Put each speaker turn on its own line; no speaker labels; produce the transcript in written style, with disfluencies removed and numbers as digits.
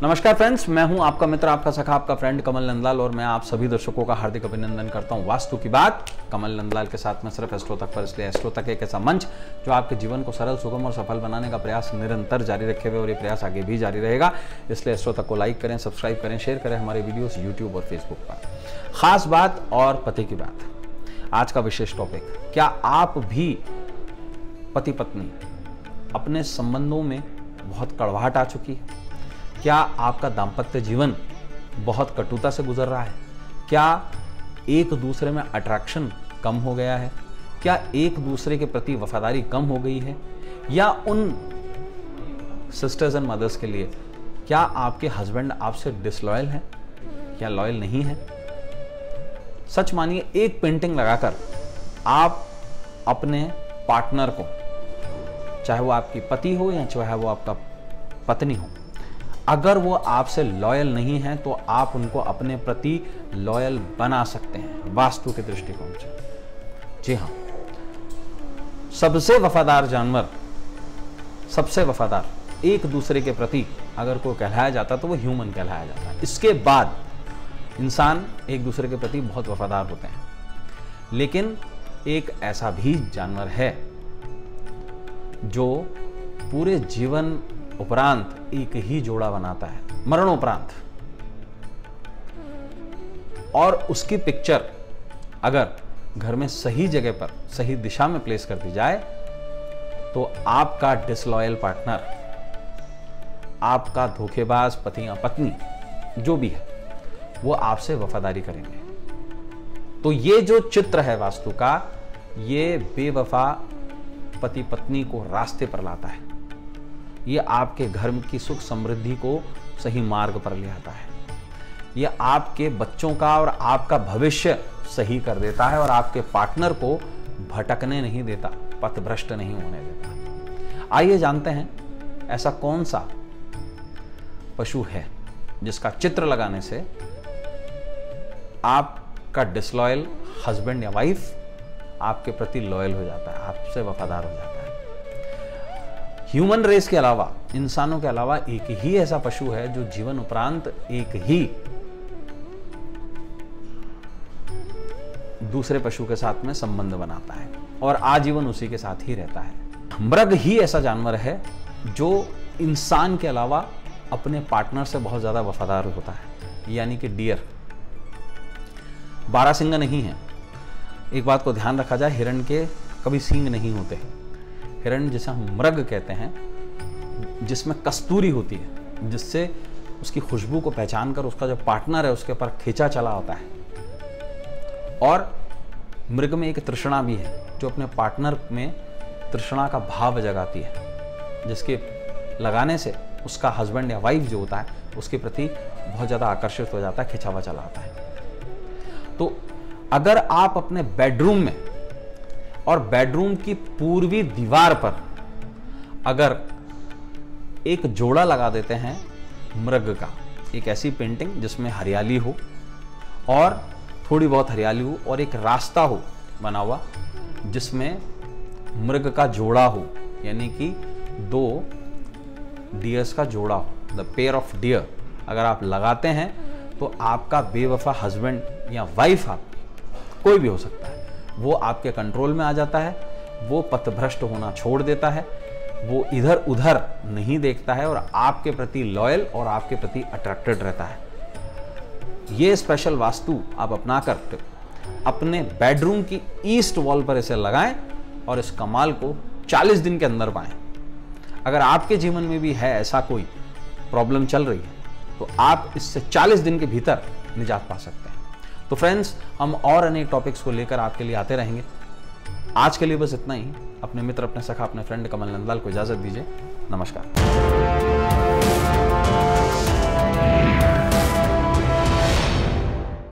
नमस्कार फ्रेंड्स, मैं हूं आपका मित्र, आपका सखा, आपका फ्रेंड कमल नंदलाल और मैं आप सभी दर्शकों का हार्दिक अभिनंदन करता हूं। वास्तु की बात कमल नंदलाल के साथ में सिर्फ एस्ट्रो तक पर, इसलिए एस्ट्रो तक एक ऐसा मंच जो आपके जीवन को सरल, सुगम और सफल बनाने का प्रयास निरंतर जारी रखे हुए और ये प्रयास आगे भी जारी रहेगा। इसलिए एस्ट्रो तक को लाइक करें, सब्सक्राइब करें, शेयर करें हमारे वीडियोस यूट्यूब और फेसबुक पर। खास बात और पति की बात, आज का विशेष टॉपिक, क्या आप भी पति पत्नी अपने संबंधों में बहुत कड़वाहट आ चुकी है? क्या आपका दाम्पत्य जीवन बहुत कटुता से गुजर रहा है? क्या एक दूसरे में अट्रैक्शन कम हो गया है? क्या एक दूसरे के प्रति वफादारी कम हो गई है? या उन सिस्टर्स एंड मदर्स के लिए, क्या आपके हस्बैंड आपसे डिसलॉयल हैं या लॉयल नहीं है? सच मानिए, एक पेंटिंग लगाकर आप अपने पार्टनर को, चाहे वो आपकी पति हो या चाहे वो आपका पत्नी हो, अगर वो आपसे लॉयल नहीं है तो आप उनको अपने प्रति लॉयल बना सकते हैं वास्तु के दृष्टिकोण से। जी हाँ, सबसे वफादार जानवर, सबसे वफादार एक दूसरे के प्रति अगर कोई कहलाया जाता तो वो ह्यूमन कहलाया जाता है। इसके बाद इंसान एक दूसरे के प्रति बहुत वफादार होते हैं। लेकिन एक ऐसा भी जानवर है जो पूरे जीवन उपरांत एक ही जोड़ा बनाता है, मरणोपरांत, और उसकी पिक्चर अगर घर में सही जगह पर, सही दिशा में प्लेस कर दी जाए तो आपका डिसलॉयल पार्टनर, आपका धोखेबाज पति या पत्नी जो भी है, वो आपसे वफादारी करेंगे। तो ये जो चित्र है वास्तु का, ये बेवफा पति पत्नी को रास्ते पर लाता है। ये आपके घर की सुख समृद्धि को सही मार्ग पर ले आता है। ये आपके बच्चों का और आपका भविष्य सही कर देता है और आपके पार्टनर को भटकने नहीं देता, पथभ्रष्ट नहीं होने देता। आइए जानते हैं ऐसा कौन सा पशु है जिसका चित्र लगाने से आपका डिसलॉयल हस्बैंड या वाइफ आपके प्रति लॉयल हो जाता है, आपसे वफादार हो जाता है। ह्यूमन रेस के अलावा, इंसानों के अलावा एक ही ऐसा पशु है जो जीवन उपरांत एक ही दूसरे पशु के साथ में संबंध बनाता है और आजीवन उसी के साथ ही रहता है। मृग ही ऐसा जानवर है जो इंसान के अलावा अपने पार्टनर से बहुत ज्यादा वफादार होता है, यानी कि डियर। बारहसिंगा नहीं है। एक बात को ध्यान रखा जाए, हिरण के कभी सींग नहीं होते। हिरण जिसे हम मृग कहते हैं, जिसमें कस्तूरी होती है, जिससे उसकी खुशबू को पहचान कर उसका जो पार्टनर है उसके ऊपर खींचा चला होता है। और मृग में एक तृष्णा भी है जो अपने पार्टनर में तृष्णा का भाव जगाती है, जिसके लगाने से उसका हस्बैंड या वाइफ जो होता है उसके प्रति बहुत ज़्यादा आकर्षित हो जाता है, खिंचा हुआ चला आता है। तो अगर आप अपने बेडरूम में और बेडरूम की पूर्वी दीवार पर अगर एक जोड़ा लगा देते हैं मृग का, एक ऐसी पेंटिंग जिसमें हरियाली हो और थोड़ी बहुत हरियाली हो और एक रास्ता हो बना हुआ जिसमें मृग का जोड़ा हो, यानी कि दो डियर्स का जोड़ा हो, द पेयर ऑफ डियर अगर आप लगाते हैं तो आपका बेवफा हस्बैंड या वाइफ, आप कोई भी हो सकता है, वो आपके कंट्रोल में आ जाता है। वो पथभ्रष्ट होना छोड़ देता है, वो इधर उधर नहीं देखता है और आपके प्रति लॉयल और आपके प्रति अट्रैक्टेड रहता है। ये स्पेशल वास्तु आप अपनाकर अपने बेडरूम की ईस्ट वॉल पर इसे लगाएं और इस कमाल को 40 दिन के अंदर पाएं। अगर आपके जीवन में भी है ऐसा कोई प्रॉब्लम चल रही है तो आप इससे 40 दिन के भीतर निजात पा सकते हैं। तो फ्रेंड्स, हम और अनेक टॉपिक्स को लेकर आपके लिए आते रहेंगे। आज के लिए बस इतना ही। अपने मित्र, अपने सखा, अपने फ्रेंड कमल नंदलाल को इजाजत दीजिए। नमस्कार।